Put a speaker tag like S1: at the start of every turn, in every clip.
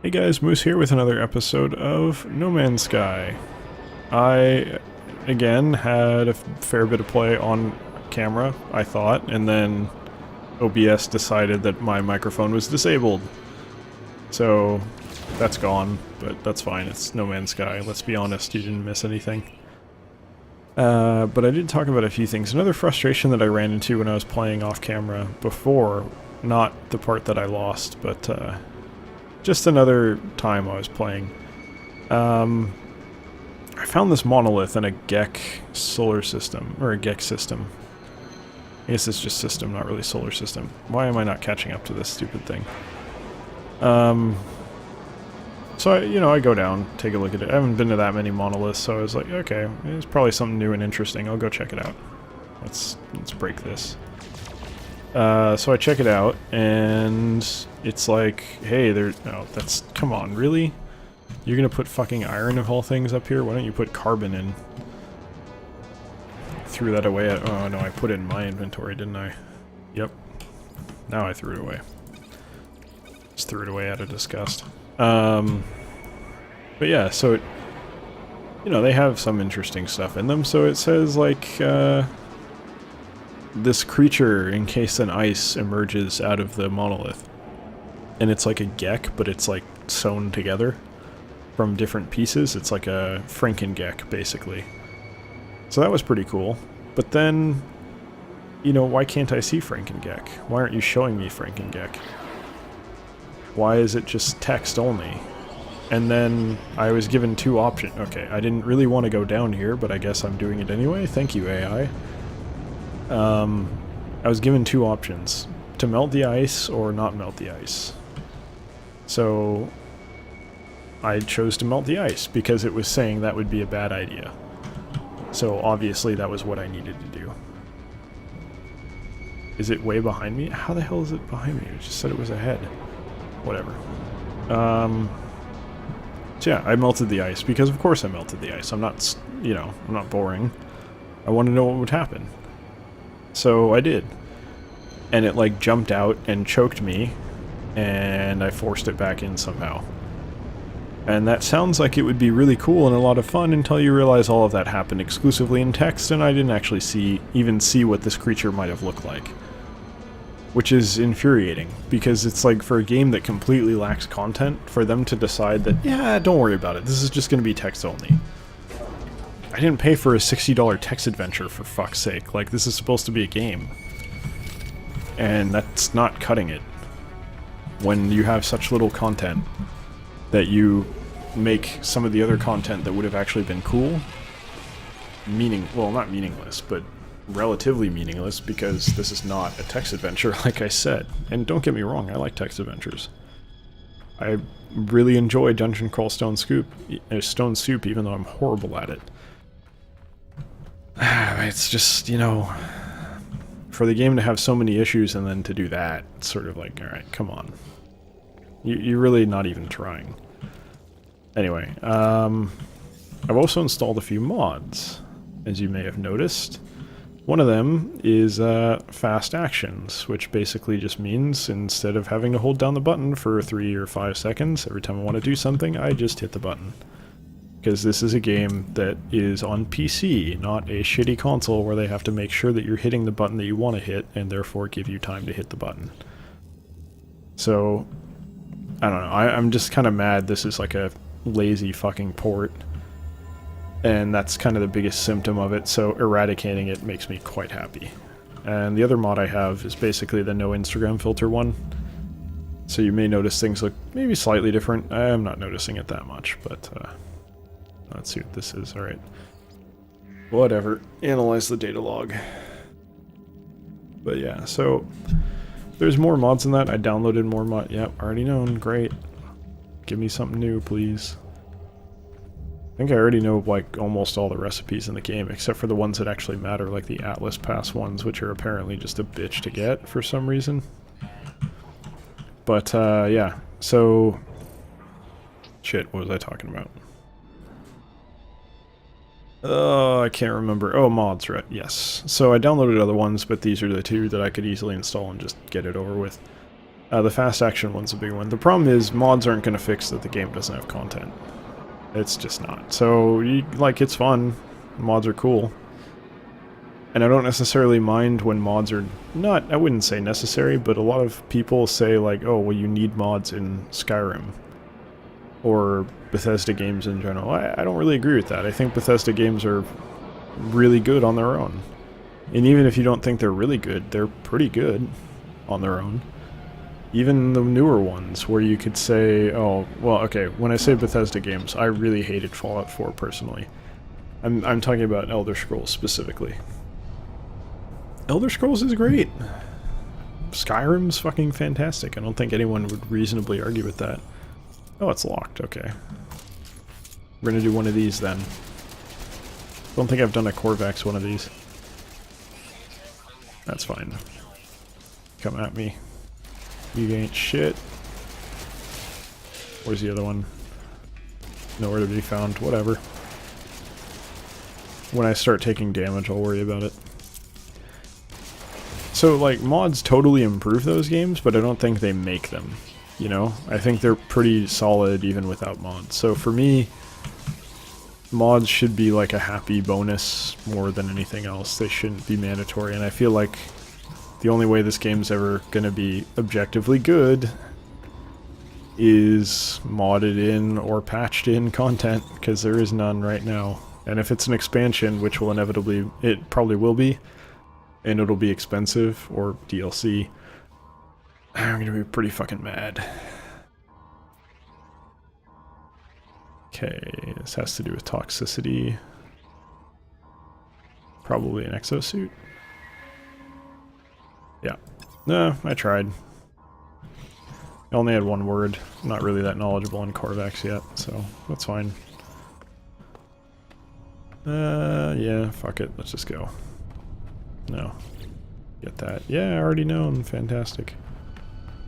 S1: Hey guys, Moose here with another episode of No Man's Sky. I, again, had a fair bit of play on camera, I thought, and then OBS decided that my microphone was disabled. So, that's gone, but that's fine, it's No Man's Sky. Let's be honest, you didn't miss anything. But I did talk about a few things. Another frustration that I ran into when I was playing off camera before, not the part that I lost, but just another time I was playing. I found this monolith in a Gek solar system, or a Gek system. I guess it's just system, not really solar system. Why am I not catching up to this stupid thing? So I go down, take a look at it. I haven't been to that many monoliths, so I was like, okay, it's probably something new and interesting. I'll go check it out. Let's break this. So I check it out, and it's like, hey, come on, really? You're gonna put fucking iron of all things up here? Why don't you put carbon in? Threw that away oh no, I put it in my inventory, didn't I? Yep. Now I threw it away. Just threw it away out of disgust. But yeah, so they have some interesting stuff in them. So it says, like, this creature encased in ice emerges out of the monolith. And it's like a Gek, but it's like sewn together from different pieces. It's like a Franken Deck, basically. So that was pretty cool. But then, why can't I see Franken Deck? Why aren't you showing me Franken Deck? Why is it just text only? And then I was given two options. Okay, I didn't really want to go down here, but I guess I'm doing it anyway. Thank you, AI. I was given two options. To melt the ice or not melt the ice. So I chose to melt the ice because it was saying that would be a bad idea. So obviously that was what I needed to do. Is it way behind me? How the hell is it behind me? It just said it was ahead. Whatever. So yeah, I melted the ice because of course I melted the ice. I'm not, I'm not boring. I want to know what would happen. So I did. And it like jumped out and choked me, and I forced it back in somehow. And that sounds like it would be really cool and a lot of fun until you realize all of that happened exclusively in text, and I didn't actually even see what this creature might have looked like. Which is infuriating, because it's like for a game that completely lacks content, for them to decide that, yeah, don't worry about it, this is just going to be text only. I didn't pay for a $60 text adventure, for fuck's sake. Like, this is supposed to be a game. And that's not cutting it. When you have such little content that you make some of the other content that would have actually been cool well, not meaningless, but relatively meaningless, because this is not a text adventure, like I said. And don't get me wrong, I like text adventures. I really enjoy Dungeon Crawl Stone Soup, even though I'm horrible at it. It's just, for the game to have so many issues and then to do that, it's sort of like, alright, come on. You're really not even trying. Anyway, I've also installed a few mods, as you may have noticed. One of them is fast actions, which basically just means instead of having to hold down the button for 3 or 5 seconds every time I want to do something, I just hit the button. Because this is a game that is on PC, not a shitty console where they have to make sure that you're hitting the button that you want to hit and therefore give you time to hit the button. So, I don't know, I'm just kind of mad this is like a lazy fucking port. And that's kind of the biggest symptom of it, so eradicating it makes me quite happy. And the other mod I have is basically the no Instagram filter one. So you may notice things look maybe slightly different. I'm not noticing it that much, but let's see what this is. Alright. Whatever. Analyze the data log. But yeah, so there's more mods than that. I downloaded more mods. Yep, already known. Great. Give me something new, please. I think I already know, like, almost all the recipes in the game, except for the ones that actually matter, like the Atlas Pass ones, which are apparently just a bitch to get for some reason. But, yeah. So... Shit, what was I talking about? Oh, I can't remember. Oh, mods, right. Yes. So I downloaded other ones, but these are the two that I could easily install and just get it over with. The fast action one's a big one. The problem is mods aren't going to fix that the game doesn't have content. It's just not. So, it's fun. Mods are cool. And I don't necessarily mind when mods are not, I wouldn't say necessary, but a lot of people say like, oh, well, you need mods in Skyrim. Or Bethesda games in general. I don't really agree with that. I think Bethesda games are really good on their own. And even if you don't think they're really good, they're pretty good on their own. Even the newer ones, where you could say, oh, well, okay, when I say Bethesda games, I really hated Fallout 4 personally. I'm talking about Elder Scrolls specifically. Elder Scrolls is great. Skyrim's fucking fantastic. I don't think anyone would reasonably argue with that. Oh, it's locked, okay. We're gonna do one of these then. Don't think I've done a Corvax one of these. That's fine. Come at me. You ain't shit. Where's the other one? Nowhere to be found. Whatever. When I start taking damage, I'll worry about it. So, like, mods totally improve those games, but I don't think they make them. You know? I think they're pretty solid even without mods. So for me, mods should be like a happy bonus more than anything else. They shouldn't be mandatory, and I feel like the only way this game's ever gonna be objectively good is modded in or patched in content, because there is none right now. And if it's an expansion, which will inevitably, it probably will be, and it'll be expensive, or DLC, I'm gonna be pretty fucking mad. Okay, this has to do with toxicity. Probably an exosuit. Yeah. No, I tried. I only had one word. I'm not really that knowledgeable on Corvax yet, so that's fine. Yeah, fuck it. Let's just go. No. Get that. Yeah, I already know. Fantastic.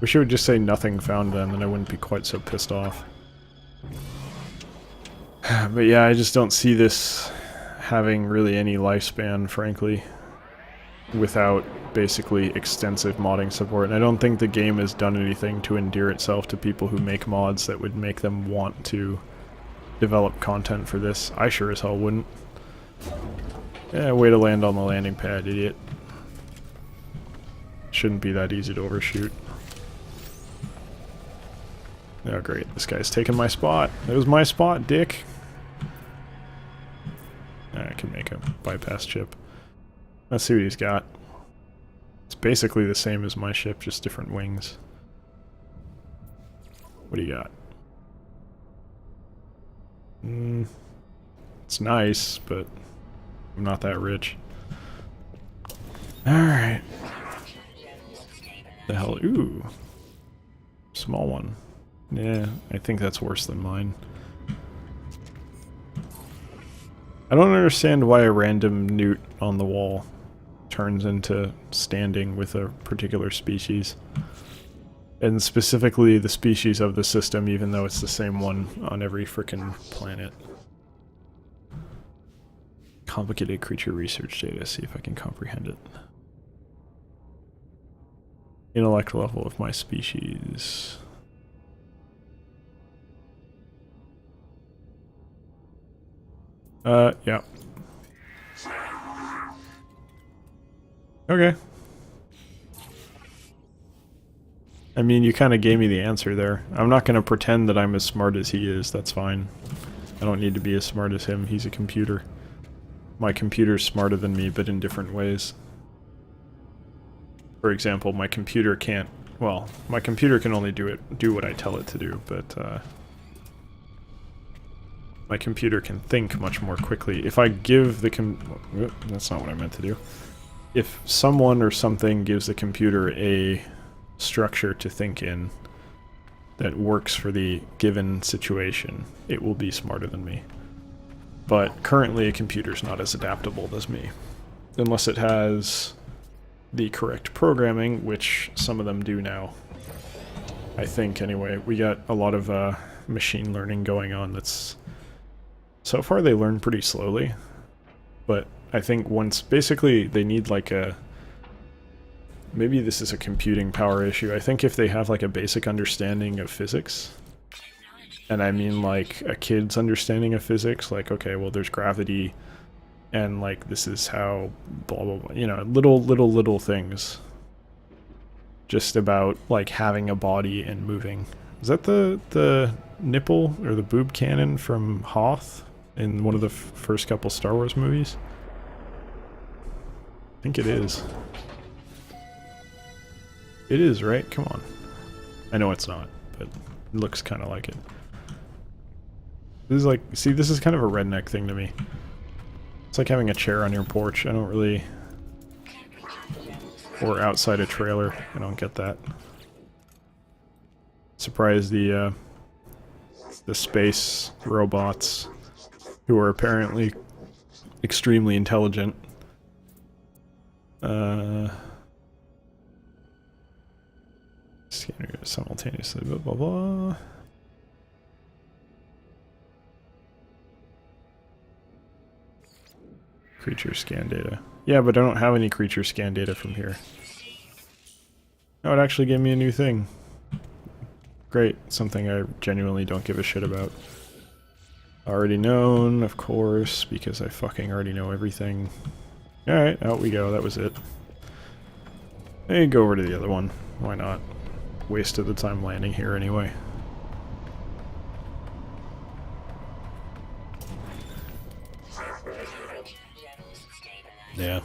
S1: Wish it would just say nothing found then I wouldn't be quite so pissed off. But yeah, I just don't see this having really any lifespan, frankly, without basically extensive modding support. And I don't think the game has done anything to endear itself to people who make mods that would make them want to develop content for this. I sure as hell wouldn't. Yeah, way to land on the landing pad, idiot. Shouldn't be that easy to overshoot. Oh great, this guy's taking my spot. It was my spot, dick. I can make a bypass chip. Let's see what he's got. It's basically the same as my ship, just different wings. What do you got? It's nice, but I'm not that rich. Alright. The hell? Ooh. Small one. Yeah, I think that's worse than mine. I don't understand why a random newt on the wall turns into standing with a particular species. And specifically the species of the system, even though it's the same one on every frickin' planet. Complicated creature research data, see if I can comprehend it. Intellect level of my species. Yeah. Okay. I mean, you kind of gave me the answer there. I'm not going to pretend that I'm as smart as he is, that's fine. I don't need to be as smart as him, he's a computer. My computer's smarter than me, but in different ways. For example, my computer can't... Well, my computer can only do what I tell it to do, but, my computer can think much more quickly. If I give the that's not what I meant to do. If someone or something gives the computer a structure to think in that works for the given situation, it will be smarter than me. But currently a computer's not as adaptable as me. Unless it has the correct programming, which some of them do now. I think, anyway. We got a lot of machine learning going on that's... So far they learn pretty slowly, but I think once... Basically, they need like a Maybe this is a computing power issue. I think if they have like a basic understanding of physics, and I mean like a kid's understanding of physics, like, okay, well there's gravity, and like this is how blah blah blah, you know, little things. Just about like having a body and moving. Is that the nipple or the boob cannon from Hoth in one of the first couple Star Wars movies? I think it is. It is, right? Come on. I know it's not, but it looks kind of like it. This is like, see, this is kind of a redneck thing to me. It's like having a chair on your porch. I don't really... Or outside a trailer. I don't get that. Surprised the space robots, who are apparently extremely intelligent, scanner simultaneously, blah blah blah. Creature scan data. Yeah, but I don't have any creature scan data from here. Oh, it actually gave me a new thing. Great. Something I genuinely don't give a shit about. Already known, of course, because I fucking already know everything. Alright, out we go. That was it. Hey, go over to the other one. Why not? Wasted the time landing here anyway. Yeah.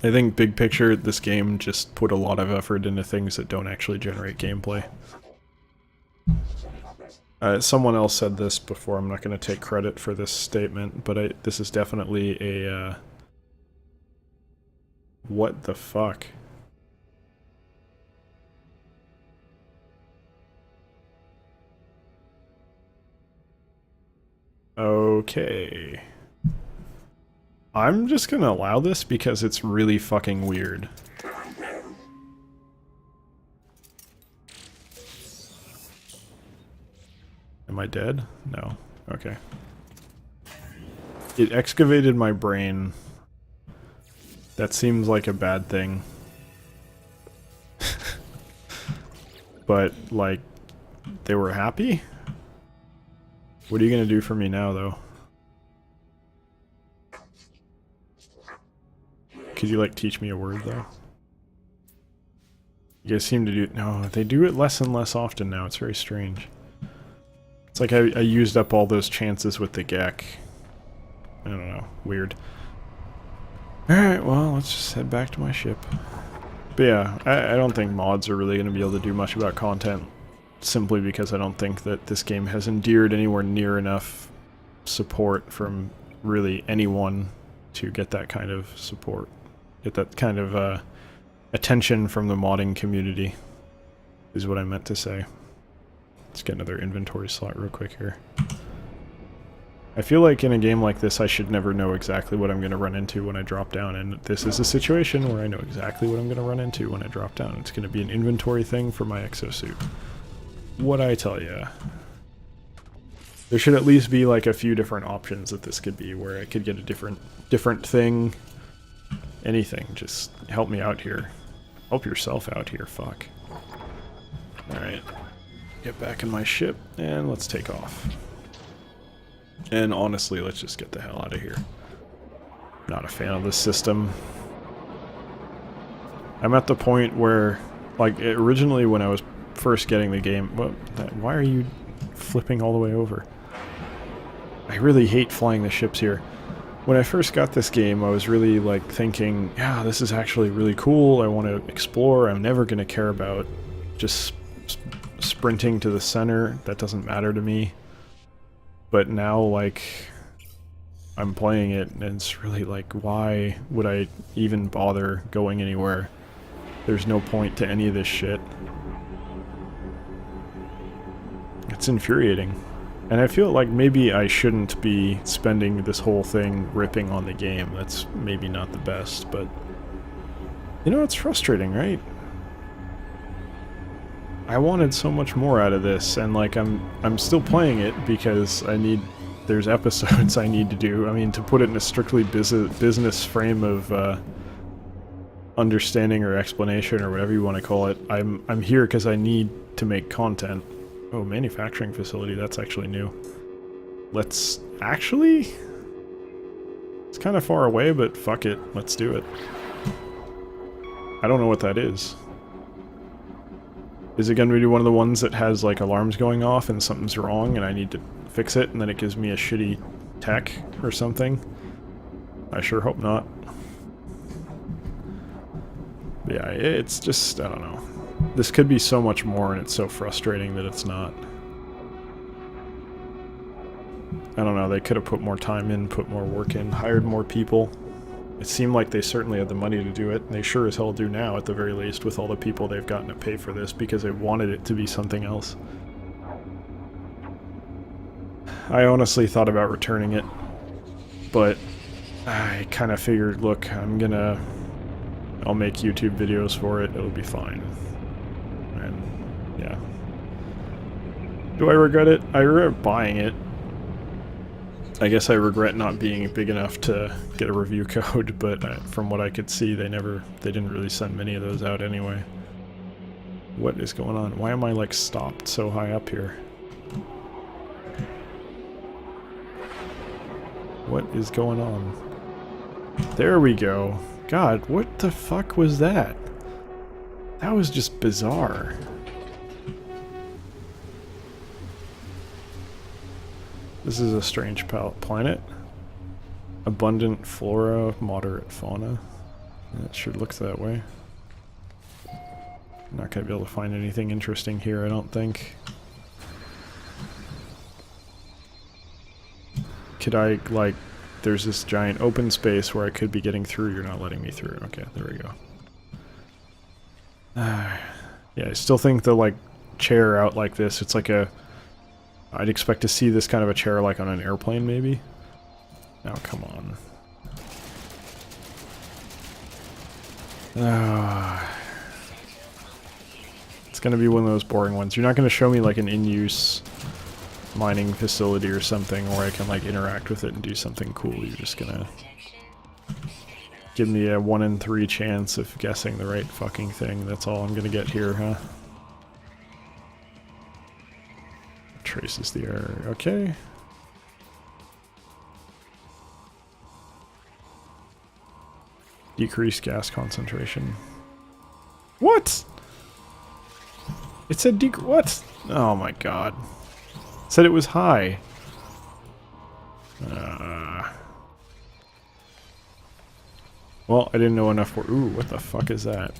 S1: I think big picture, this game just put a lot of effort into things that don't actually generate gameplay. Someone else said this before, I'm not going to take credit for this statement, but this is definitely a, what the fuck? Okay. I'm just gonna allow this because it's really fucking weird. Am I dead? No. Okay. It excavated my brain. That seems like a bad thing. But, like, they were happy? What are you gonna do for me now, though? Could you, like, teach me a word, though? You guys seem to do... No, they do it less and less often now. It's very strange. It's like I used up all those chances with the Gek. I don't know. Weird. Alright, well, let's just head back to my ship. But yeah, I don't think mods are really going to be able to do much about content, simply because I don't think that this game has endeared anywhere near enough support from really anyone to get that kind of support. Get that kind of attention from the modding community, is what I meant to say. Let's get another inventory slot real quick here. I feel like in a game like this I should never know exactly what I'm going to run into when I drop down, and this is a situation where I know exactly what I'm going to run into when I drop down. It's going to be an inventory thing for my exosuit. What I tell ya. There should at least be like a few different options that this could be, where I could get a different thing. Anything. Just help me out here. Help yourself out here, fuck. Alright. Get back in my ship, and let's take off. And honestly, let's just get the hell out of here. Not a fan of this system. I'm at the point where, like, originally when I was first getting the game... Why are you flipping all the way over? I really hate flying the ships here. When I first got this game, I was really, like, thinking, yeah, this is actually really cool, I want to explore, I'm never going to care about just sprinting to the center, that doesn't matter to me. But now, like, I'm playing it, and it's really like, why would I even bother going anywhere? There's no point to any of this shit. It's infuriating. And I feel like maybe I shouldn't be spending this whole thing ripping on the game. That's maybe not the best, but... You know, it's frustrating, right? I wanted so much more out of this, and like I'm still playing it because there's episodes I need to do. I mean, to put it in a strictly business frame of understanding or explanation or whatever you want to call it. I'm here because I need to make content. Oh, manufacturing facility, that's actually new. Let's actually... It's kind of far away, but fuck it, let's do it. I don't know what that is. Is it going to be one of the ones that has like alarms going off and something's wrong and I need to fix it and then it gives me a shitty tech or something? I sure hope not. But yeah, it's just, I don't know. This could be so much more and it's so frustrating that it's not. I don't know, they could have put more time in, put more work in, hired more people. It seemed like they certainly had the money to do it, and they sure as hell do now, at the very least, with all the people they've gotten to pay for this, because they wanted it to be something else. I honestly thought about returning it, but I kind of figured, look, I'll make YouTube videos for it, it'll be fine. And, yeah. Do I regret it? I regret buying it. I guess I regret not being big enough to get a review code, but from what I could see, they didn't really send many of those out anyway. What is going on? Why am I, like, stopped so high up here? What is going on? There we go. God, what the fuck was that? That was just bizarre. This is a strange planet. Abundant flora, moderate fauna. It sure looks that way. Not gonna be able to find anything interesting here, I don't think. Could I, like, there's this giant open space where I could be getting through. You're not letting me through. Okay, there we go. Yeah, I still think the, like, chair out like this, it's like a... I'd expect to see this kind of a chair like on an airplane, maybe? Now, come on. It's gonna be one of those boring ones. You're not gonna show me like an in-use mining facility or something where I can like interact with it and do something cool. You're just gonna give me a 1 in 3 chance of guessing the right fucking thing. That's all I'm gonna get here, huh? Traces the error. Okay. Decrease gas concentration. What? It said what? Oh my god. It said it was high. Well, I didn't know enough for... Ooh, what the fuck is that?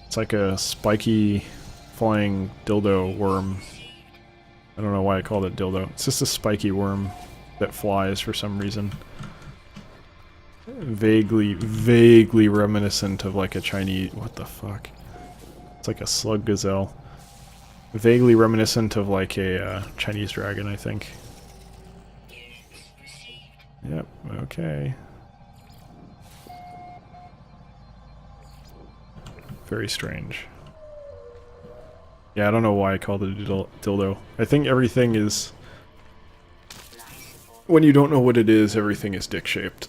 S1: It's like a spiky flying dildo worm. I don't know why I called it dildo. It's just a spiky worm that flies for some reason. Vaguely reminiscent of like a Chinese... What the fuck? It's like a slug gazelle. Vaguely reminiscent of like a Chinese dragon, I think. Yep, okay. Very strange. Yeah, I don't know why I called it a dildo. I think everything is... When you don't know what it is, everything is dick-shaped.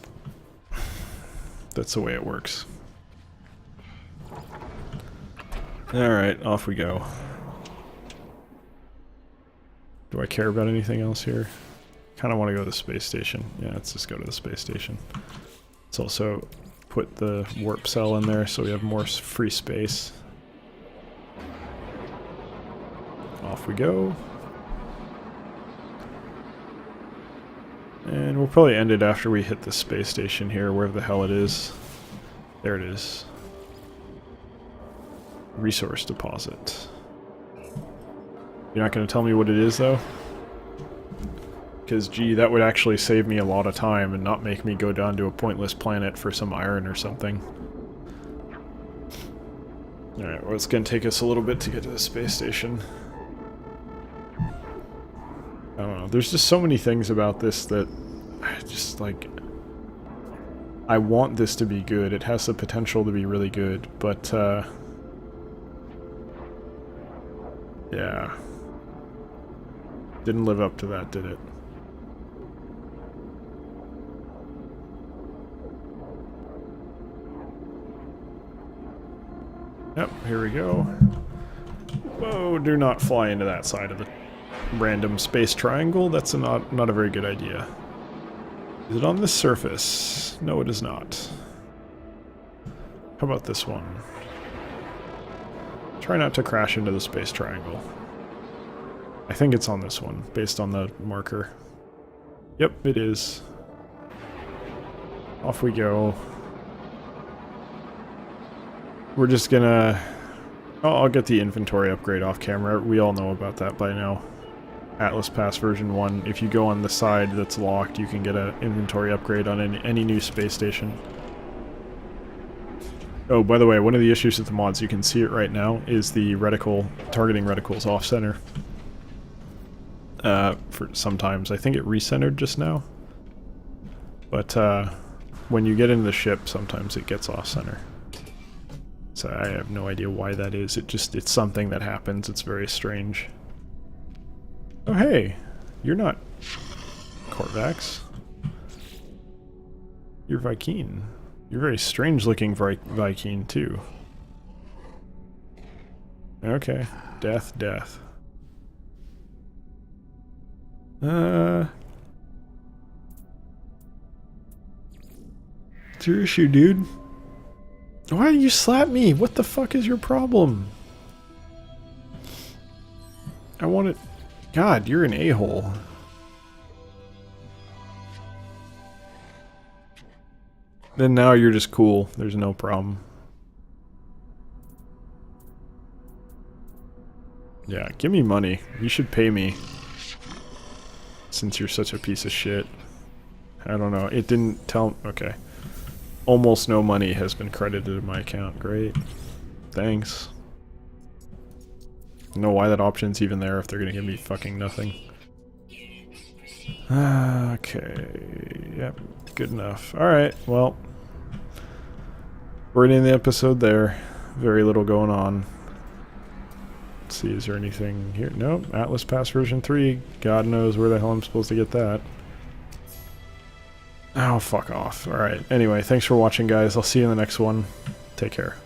S1: That's the way it works. Alright, off we go. Do I care about anything else here? Kinda want to go to the space station. Yeah, let's just go to the space station. Let's also put the warp cell in there so we have more free space. Off we go. And we'll probably end it after we hit the space station here, wherever the hell it is. There it is. Resource deposit. You're not going to tell me what it is, though? Because, gee, that would actually save me a lot of time and not make me go down to a pointless planet for some iron or something. Alright, well, it's going to take us a little bit to get to the space station. I don't know, there's just so many things about this that I just, like... I want this to be good. It has the potential to be really good, but, yeah. Didn't live up to that, did it? here we go. Whoa, do not fly into that side of the random space triangle. That's not a very good idea. Is it on this surface? No, it is not. How about this one? Try not to crash into the space triangle. I think it's on this one, based on the marker. Yep, it is. Off we go. We're just gonna... I'll get the inventory upgrade off camera. We all know about that by now. Atlas Pass version 1. If you go on the side that's locked, you can get an inventory upgrade on any new space station. Oh, by the way, one of the issues with the mods, you can see it right now, is the reticle, targeting reticles off-center. For sometimes. I think it recentered just now. But when you get into the ship, sometimes it gets off-center. So I have no idea why that is. It's something that happens. It's very strange. Oh hey, you're not Korvax. You're Vy'keen. You're very strange looking Vy'keen too. Okay, death. What's your issue, dude? Why did you slap me? What the fuck is your problem? I want it... God, you're an a-hole. Then now you're just cool. There's no problem. Yeah, give me money. You should pay me. Since you're such a piece of shit. I don't know. It didn't tell... Okay. Almost no money has been credited in my account. Great. Thanks. I don't know why that option's even there if they're gonna give me fucking nothing. Okay. Yep. Good enough. Alright, well. We're ending the episode there. Very little going on. Let's see, is there anything here? Nope. Atlas Pass version 3. God knows where the hell I'm supposed to get that. Oh, fuck off. Alright. Anyway, thanks for watching, guys. I'll see you in the next one. Take care.